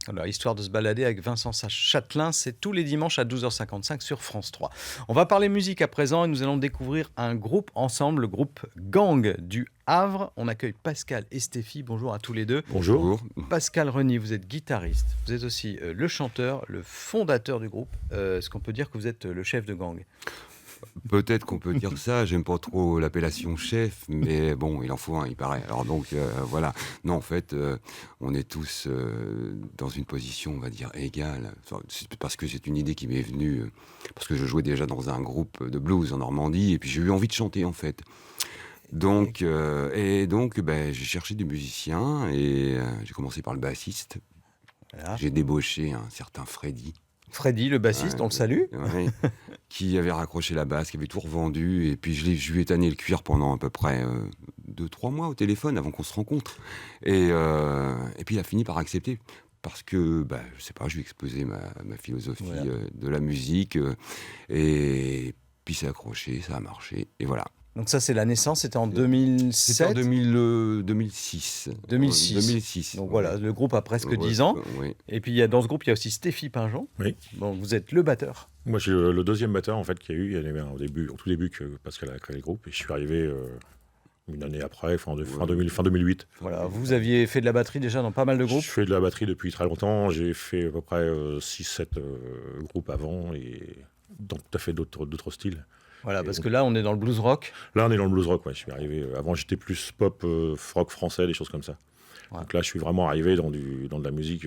Alors, histoire de se balader avec Vincent Châtelain, c'est tous les dimanches à 12h55 sur France 3. On va parler musique à présent et nous allons découvrir un groupe ensemble, le groupe Gang du Havre. On accueille Pascal et Stéphie. Bonjour à tous les deux. Bonjour. Pascal Reny, vous êtes guitariste. Vous êtes aussi le chanteur, le fondateur du groupe. Est-ce qu'on peut dire que vous êtes le chef de gang ? Peut-être qu'on peut dire ça, j'aime pas trop l'appellation chef, mais bon, il en faut un, il paraît. Alors donc, voilà. Non, en fait, on est tous dans une position, on va dire, égale. Enfin, c'est parce que c'est une idée qui m'est venue, parce que je jouais déjà dans un groupe de blues en Normandie, et puis j'ai eu envie de chanter, en fait. Donc, j'ai cherché des musiciens, et j'ai commencé par le bassiste. Voilà. J'ai débauché un certain Freddy. Freddy, le bassiste, on le salue. Ouais, qui avait raccroché la basse, qui avait tout revendu, et puis je lui ai tanné le cuir pendant à peu près 2-3 mois au téléphone avant qu'on se rencontre. Et puis il a fini par accepter, parce que, je sais pas, je lui ai exposé ma philosophie de la musique, et puis c'est accroché, ça a marché, et voilà. Donc ça, c'est la naissance, c'était en C'était 2007 en 2006. 2006. Donc voilà, le groupe a presque 10 ans. Oui. Et puis dans ce groupe, il y a aussi Stéphie Pinjon. Oui. Bon, vous êtes le batteur. Moi, je suis le deuxième batteur en fait qu'il y a eu. Il y en avait un au tout début que Pascal a créé le groupe, et je suis arrivé une année après, fin 2008. Voilà, vous aviez fait de la batterie déjà dans pas mal de groupes. Je fais de la batterie depuis très longtemps. J'ai fait à peu près 6-7 groupes avant, et dans tout à fait d'autres styles. Voilà, parce que là, on est dans le blues rock. Là, on est dans le blues rock. Ouais. Je suis arrivé. Avant, j'étais plus pop, rock français, des choses comme ça. Ouais. Donc là, je suis vraiment arrivé dans de la musique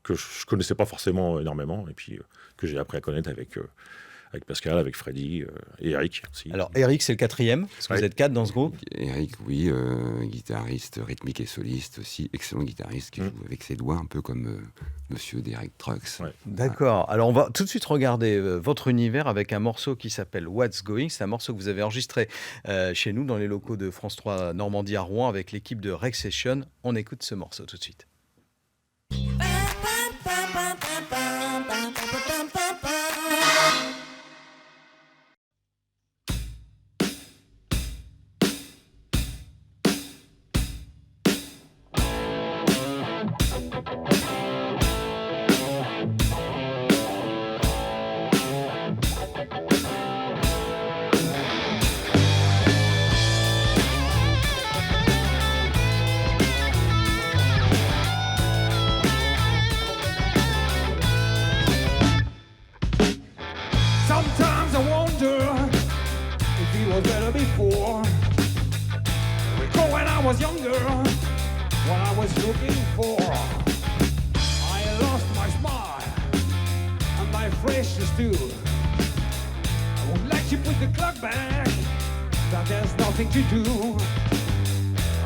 que je connaissais pas forcément énormément, et puis que j'ai appris à connaître avec Pascal, avec Freddy et Eric aussi. Alors, Eric, c'est le quatrième, parce que vous êtes 4 dans ce groupe. Eric, oui, guitariste rythmique et soliste aussi, excellent guitariste qui joue avec ses doigts, un peu comme monsieur Derek Trucks. Ouais. D'accord. Alors, on va tout de suite regarder votre univers avec un morceau qui s'appelle What's Going. C'est un morceau que vous avez enregistré chez nous, dans les locaux de France 3 Normandie à Rouen, avec l'équipe de Rec Session. On écoute ce morceau tout de suite. Sometimes I wonder if he was better before. Recall when I was younger, what I was looking for. I lost my smile and my freshness too. I would like to put the clock back, but there's nothing to do.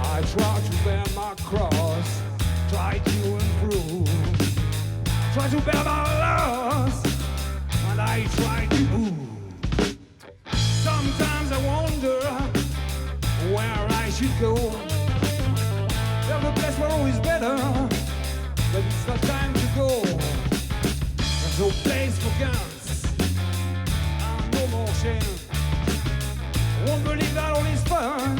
I try to bear my cross, try to improve, try to bear my loss, and I try to move. Sometimes I wonder where I should go. There's a place where all is better, but it's not time to go. There's no place for guns, and no more shame. I won't believe that all is fun,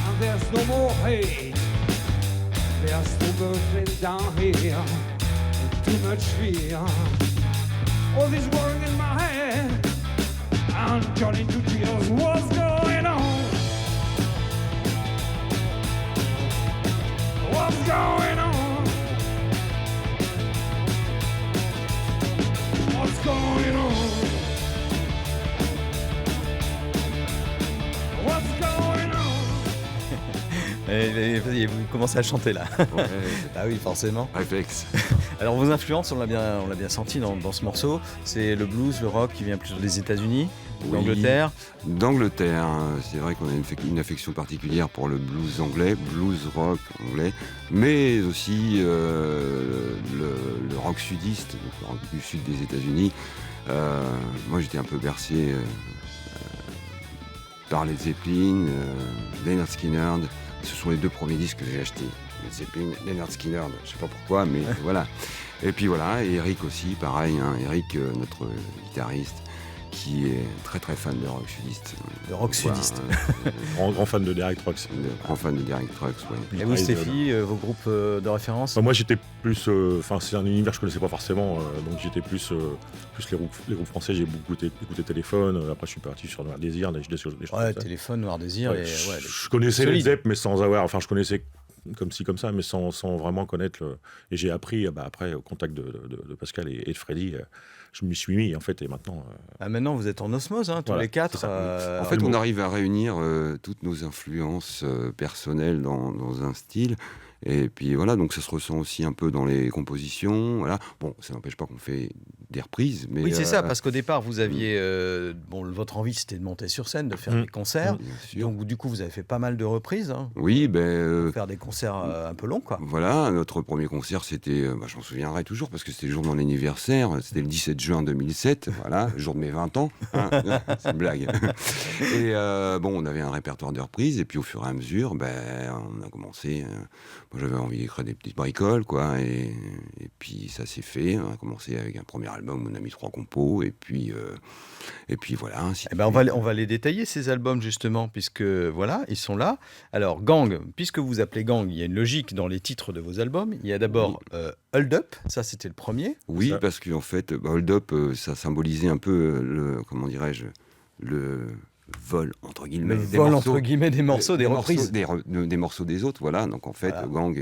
and there's no more hate. There's too much pain down here, and too much fear. All this worrying in my head, I'm turning to tears. What's going on? What's going on? What's going on? What's going on? Et vous commencez à chanter là. Ouais, Ah oui, forcément. réflexe. Alors, vos influences, on l'a bien senti dans ce morceau. C'est le blues, le rock qui vient plutôt des États-Unis, d'Angleterre. D'Angleterre, c'est vrai qu'on a une affection particulière pour le blues anglais, blues rock anglais, mais aussi le rock sudiste, donc le rock du sud des États-Unis. Moi, j'étais un peu bercé par Led Zeppelin, Lynyrd Skynyrd. Ce sont les 2 premiers disques que j'ai achetés. Led Zeppelin, Lynyrd Skynyrd, je sais pas pourquoi, mais voilà. Et puis voilà, et Eric aussi, pareil, hein, Eric, notre guitariste, qui est très très fan de rock sudiste. De rock Voilà, sudiste. Grand fan de Derek Trucks. Grand fan de Derek Trucks, ouais. Et vous, Idol. Stéphie, vos groupes de référence? Moi j'étais plus, c'est un univers que je connaissais pas forcément, donc j'étais plus les groupes français. J'ai beaucoup écouté Téléphone. Après je suis parti sur Noir Désir, des choses Ouais, comme ça. Téléphone, Noir Désir. Ouais, et, je connaissais solide. les Zepp, mais sans avoir, enfin je connaissais comme ci comme ça, mais sans vraiment connaître. Et j'ai appris après au contact de Pascal et de Freddy, je m'y suis mis en fait, et maintenant. Ah, maintenant, vous êtes en osmose, hein, tous Voilà, les quatre. c'est ça. En fait, bon. on arrive à réunir toutes nos influences personnelles dans un style. Et puis voilà, donc ça se ressent aussi un peu dans les compositions. Voilà. Bon, ça n'empêche pas qu'on fait des reprises. Mais, Oui, c'est ça, parce qu'au départ, vous aviez. Votre envie, c'était de monter sur scène, de faire des concerts. Bien sûr. Donc, du coup, vous avez fait pas mal de reprises. Hein, Oui, faire des concerts un peu longs, quoi. voilà, notre premier concert, c'était, je m'en souviendrai toujours, parce que c'était le jour de mon anniversaire, c'était le 17 juin 2007, voilà, le jour de mes 20 ans, hein, c'est une blague. Et on avait un répertoire de reprises, et puis au fur et à mesure, on a commencé, moi j'avais envie d'écrire des petites bricoles, quoi, et puis ça s'est fait, on a commencé avec un premier album, on a mis 3 compos, et puis voilà. Ainsi de On suite. va les détailler, ces albums, justement, puisque, voilà, ils sont là. Alors, Gang, puisque vous appelez Gang, il y a une logique dans les titres de vos albums. Il y a d'abord Hold Up, ça c'était le premier. Oui, Ça. parce qu'en fait, Hold Up, ça symbolisait un peu le vol, entre guillemets, Le des vol, morceaux. entre guillemets, des morceaux, des reprises. Des morceaux des autres, voilà. Donc en fait, Voilà. Gang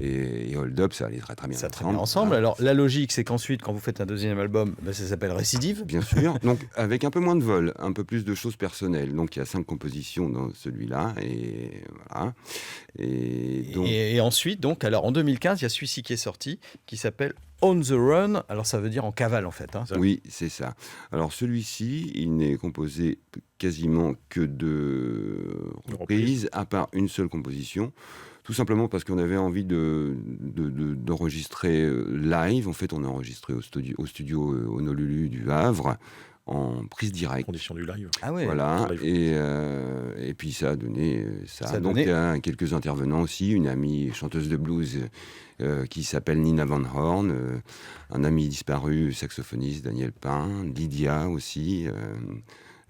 et Hold Up, ça allait très très bien Ça ensemble. très bien ensemble. Voilà. Alors, la logique, c'est qu'ensuite, quand vous faites un deuxième album, ça s'appelle Récidive. Bien sûr. Donc avec un peu moins de vol, un peu plus de choses personnelles. Donc il y a 5 compositions dans celui-là, et voilà. Et donc Et ensuite, donc, alors en 2015, il y a celui-ci qui est sorti, qui s'appelle On the Run. Alors, ça veut dire en cavale, en fait. Hein. oui, c'est ça. Alors celui-ci, il n'est composé quasiment que de reprises, à part une seule composition. Tout simplement parce qu'on avait envie d'enregistrer live. En fait, on a enregistré au studio Honolulu du Havre, en prise directe. Condition du live. Ah ouais. Voilà, live. et puis ça a donné ça. Ça a Donc donné- il y a quelques intervenants aussi, une amie chanteuse de blues qui s'appelle Nina Van Horn, un ami disparu, saxophoniste Daniel Pain, Lydia aussi,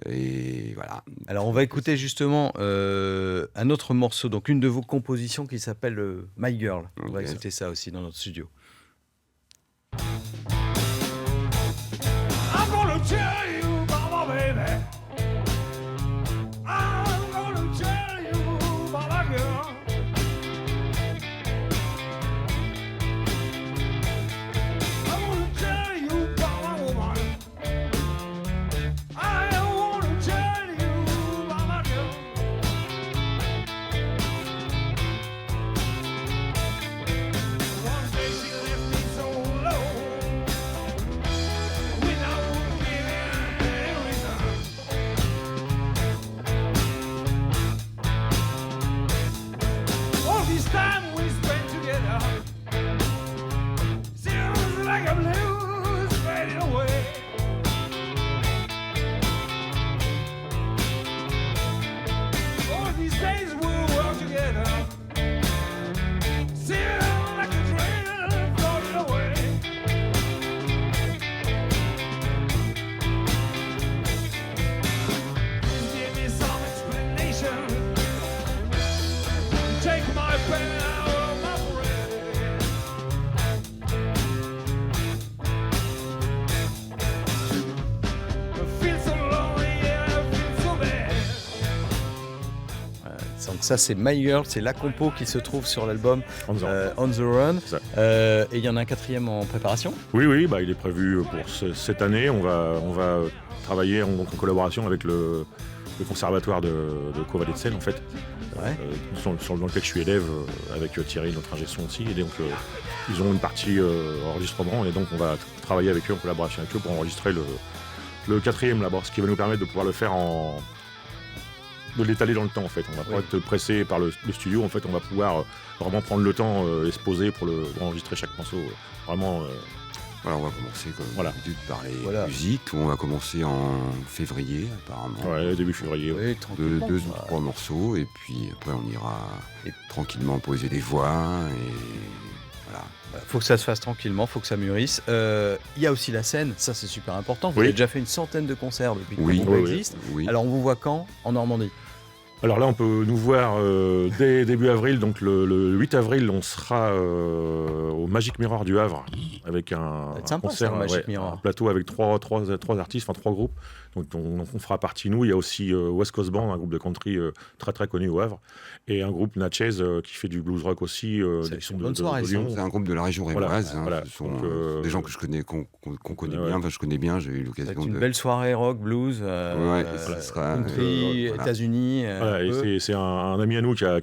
et voilà. Alors, on va écouter justement un autre morceau, donc une de vos compositions qui s'appelle My Girl. On va Ok. écouter ça aussi dans notre studio. I'm gonna tell you about my baby. I'm gonna tell you about my girl. I'm gonna tell you about my woman. I wanna tell you about my girl. One day she left me so low. Without giving a reason. All this time we spent together seems like a blues fading away. All these days we were together seem like a dream floating away. Give me some explanation. Take my pain out of my brain. I feel so lonely, yeah, I feel so bad. Donc ça, c'est My Girl, c'est la compo qui se trouve sur l'album On the Run. On the Run. C'est ça. Et il y en a un quatrième en préparation. Oui, il est prévu pour cette année. On va travailler en collaboration avec le conservatoire de Caux-Vallée de Seine, en fait. Ouais. Dans lequel je suis élève, avec Thierry, notre ingé son aussi. Et donc, ils ont une partie enregistrement, et donc on va travailler avec eux, en collaboration avec eux, pour enregistrer le quatrième là-bas, ce qui va nous permettre de pouvoir le faire de l'étaler dans le temps, en fait. On va pas être pressé par le studio, en fait. On va pouvoir vraiment prendre le temps et se poser pour enregistrer chaque morceau. Vraiment. Voilà, on va commencer comme Voilà. d'habitude par les Voilà. musiques. On va commencer en février, apparemment. Ouais, début février. Ouais. Oui, tranquillement. Deux ça. ou 3 morceaux, et puis après on ira Et- tranquillement poser des voix, et Voilà. Faut que ça se fasse tranquillement, faut que ça mûrisse. Il y a aussi la scène, ça c'est super important. Vous Oui. avez déjà fait une centaine de concerts depuis que Oui. le groupe Oui, oui. existe. Oui. Alors on vous voit quand? En Normandie. Alors là, on peut nous voir dès début avril. Donc le 8 avril, on sera au Magic Mirror du Havre avec un va être sympa, concert, ça, le Magic Mirror. un plateau avec trois artistes, enfin 3 groupes. Donc on fera partie, nous. Il y a aussi West Coast Band, un groupe de country très très connu au Havre, et un groupe Natchez qui fait du blues rock aussi. C'est qui sont une bonne soirée, ça. Lyon. C'est un groupe de la région rémoise. Voilà. Ce sont Donc, des gens que je connais, qu'on connaît ouais. bien. Enfin, je connais bien. J'ai eu Ça va l'occasion être une de. belle soirée rock, blues, ça sera, country, voilà. États-Unis. Voilà, et c'est un ami à nous qui a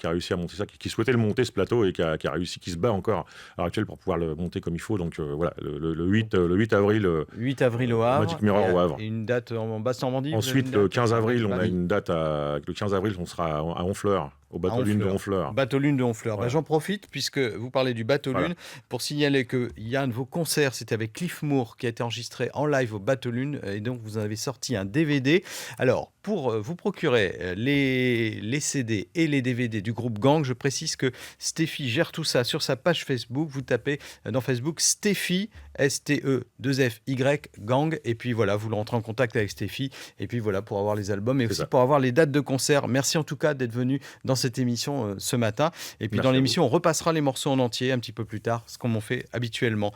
réussi à monter ça, qui souhaitait le monter ce plateau et qui a réussi, qui se bat encore à l'heure actuelle pour pouvoir le monter comme il faut. Donc voilà, le 8 avril. 8 avril au Havre. Magic Mirror au Havre. Et une date en Basse-Normandie. vous avez Ensuite, une le date 15 avril, on a Paris. une date le 15 avril, on sera à Honfleur, au bateau Lune de Honfleur. Bateau Lune de Honfleur. Voilà. J'en profite, puisque vous parlez du Bateau Voilà. Lune, pour signaler qu'il y a un de vos concerts, c'était avec Cliff Moore, qui a été enregistré en live au Bateau Lune, et donc vous en avez sorti un DVD. Alors, pour vous procurer les CD et les DVD du groupe Gang, je précise que Stéphie gère tout ça sur sa page Facebook. Vous tapez dans Facebook Stéphie, STE2FY, Gang, et puis voilà, vous rentrez en contact avec Stéphie, et puis voilà, pour avoir les albums, et C'est aussi ça. pour avoir les dates de concert. Merci en tout cas d'être venu dans cette émission ce matin. Et puis Merci dans à l'émission, on repassera les morceaux en entier un petit peu plus tard, ce qu'on fait habituellement.